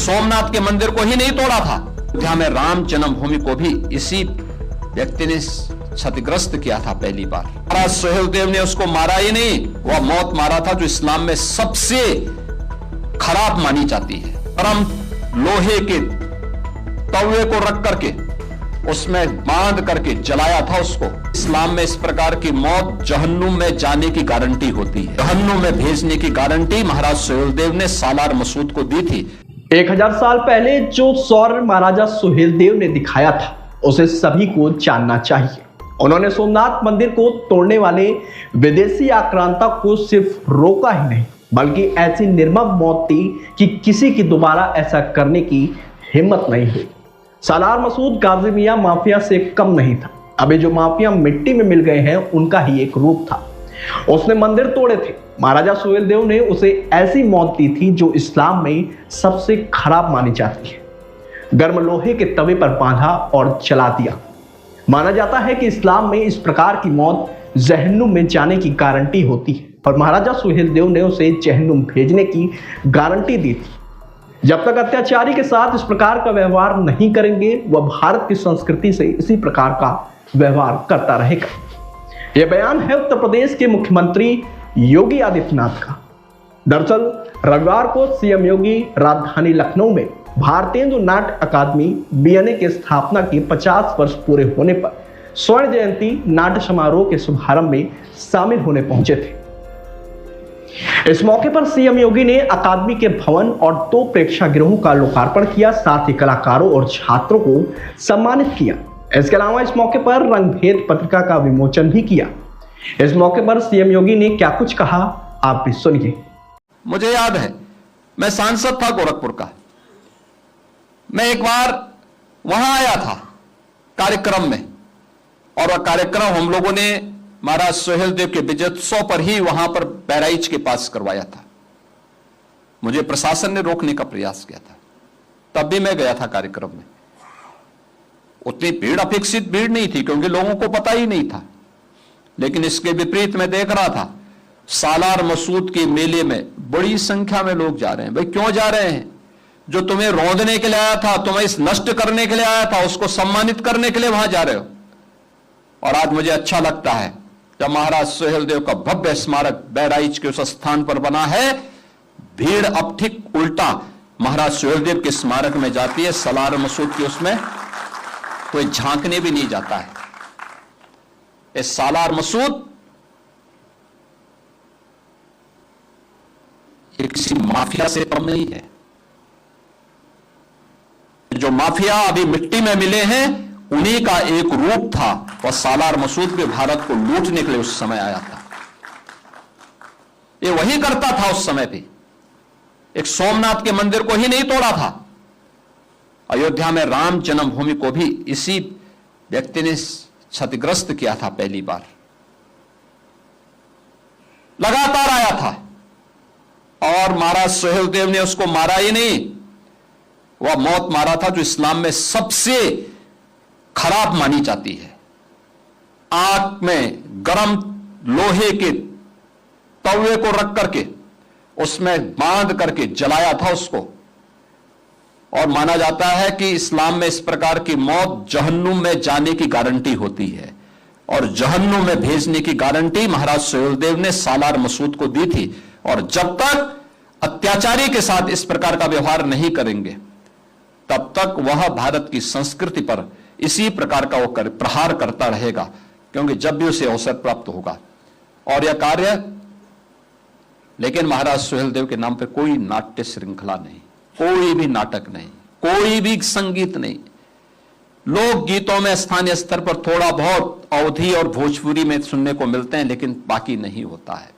सोमनाथ के मंदिर को ही नहीं तोड़ा था, अयोध्या में राम जन्मभूमि को भी इसी व्यक्ति ने क्षतिग्रस्त किया था पहली बार। महाराज सुहेलदेव ने उसको मारा ही नहीं, वह मौत मारा था जो इस्लाम में सबसे खराब मानी जाती है। गरम लोहे के तवे को रख करके उसमें बांध करके जलाया था उसको। इस्लाम में इस प्रकार की मौत जहन्नुम में जाने की गारंटी होती है, जहन्नुम में भेजने की गारंटी महाराज सुहेलदेव ने सालार मसूद को दी थी। 1000 साल पहले जो शौर्य महाराजा सुहेलदेव ने दिखाया था उसे सभी को जानना चाहिए। उन्होंने सोमनाथ मंदिर को तोड़ने वाले विदेशी आक्रांता को सिर्फ रोका ही नहीं, बल्कि ऐसी निर्मम मौत दी कि किसी की दोबारा ऐसा करने की हिम्मत नहीं हुई। सालार मसूद गाजी मियां माफिया से कम नहीं था। अभी जो माफिया मिट्टी में मिल गए हैं उनका ही एक रूप था। उसने मंदिर तोड़े थे। महाराजा सुहेलदेव ने उसे ऐसी मौत दी थी जो इस्लाम में सबसे खराब मानी जाती है। गर्म लोहे के तवे पर बांधा और जला दिया। माना जाता है कि इस्लाम में इस प्रकार की मौत जहन्नुम में जाने की गारंटी होती है और महाराजा सुहेलदेव ने उसे जहन्नुम भेजने की गारंटी दी थी। जब तक अत्याचारी के साथ इस प्रकार का व्यवहार नहीं करेंगे, वह भारत की संस्कृति से इसी प्रकार का व्यवहार करता रहेगा। यह बयान है उत्तर प्रदेश के मुख्यमंत्री योगी आदित्यनाथ का। दरअसल रविवार को सीएम योगी राजधानी लखनऊ में भारतेंदु नाट्य अकादमी बीएनए के स्थापना के 50 वर्ष पूरे होने पर स्वर्ण जयंती नाट्य समारोह के शुभारंभ में शामिल होने पहुंचे थे। इस मौके पर सीएम योगी ने अकादमी के भवन और 2 प्रेक्षागृहों का लोकार्पण किया, साथ ही कलाकारों और छात्रों को सम्मानित किया। इसके अलावा इस मौके पर रंगभेद पत्रिका का विमोचन भी किया। इस मौके पर सीएम योगी ने क्या कुछ कहा, आप भी सुनिए। मुझे याद है, मैं सांसद था गोरखपुर का। मैं एक बार वहां आया था कार्यक्रम में, और वह कार्यक्रम हम लोगों ने महाराज सुहेलदेव के विजयोत्सव पर ही वहां पर बहराइच के पास करवाया था। मुझे प्रशासन ने रोकने का प्रयास किया था, तब भी मैं गया था कार्यक्रम में। उतनी भीड़, अपेक्षित भीड़ नहीं थी क्योंकि लोगों को पता ही नहीं था। लेकिन इसके विपरीत मैं देख रहा था सालार मसूद के मेले में बड़ी संख्या में लोग जा रहे हैं। भाई क्यों जा रहे हैं? जो तुम्हें रौंदने के लिए आया था, तुम्हें इस नष्ट करने के लिए आया था, उसको सम्मानित करने के लिए वहां जा रहे हो। और आज मुझे अच्छा लगता है जब महाराज सुहेलदेव का भव्य स्मारक बहराइच के उस स्थान पर बना है, भीड़ अब ठीक उल्टा महाराज सुहेलदेव के स्मारक में जाती है। सालार मसूद की उसमें कोई झांकने भी नहीं जाता है। इस सालार मसूद ये किसी माफिया से कम नहीं है। जो माफिया अभी मिट्टी में मिले हैं उन्हीं का एक रूप था। वह सालार मसूद भी भारत को लूटने के लिए उस समय आया था। ये वही करता था उस समय भी। एक सोमनाथ के मंदिर को ही नहीं तोड़ा था, अयोध्या में राम जन्मभूमि को भी इसी व्यक्ति ने क्षतिग्रस्त किया था पहली बार। लगातार आया था और महाराज सुहेलदेव ने उसको मारा ही नहीं, वह मौत मारा था जो इस्लाम में सबसे खराब मानी जाती है। आग में गरम लोहे के तवे को रख करके उसमें बांध करके जलाया था उसको। और माना जाता है कि इस्लाम में इस प्रकार की मौत जहन्नुम में जाने की गारंटी होती है, और जहन्नुम में भेजने की गारंटी महाराज सुहेलदेव ने सालार मसूद को दी थी। और जब तक अत्याचारी के साथ इस प्रकार का व्यवहार नहीं करेंगे, तब तक वह भारत की संस्कृति पर इसी प्रकार का वो प्रहार करता रहेगा, क्योंकि जब भी उसे अवसर प्राप्त होगा। और यह कार्य, लेकिन महाराज सुहेलदेव के नाम पर कोई नाट्य श्रृंखला नहीं, कोई भी नाटक नहीं, कोई भी संगीत नहीं। लोक गीतों में स्थानीय स्तर पर थोड़ा बहुत अवधी और भोजपुरी में सुनने को मिलते हैं, लेकिन बाकी नहीं होता है।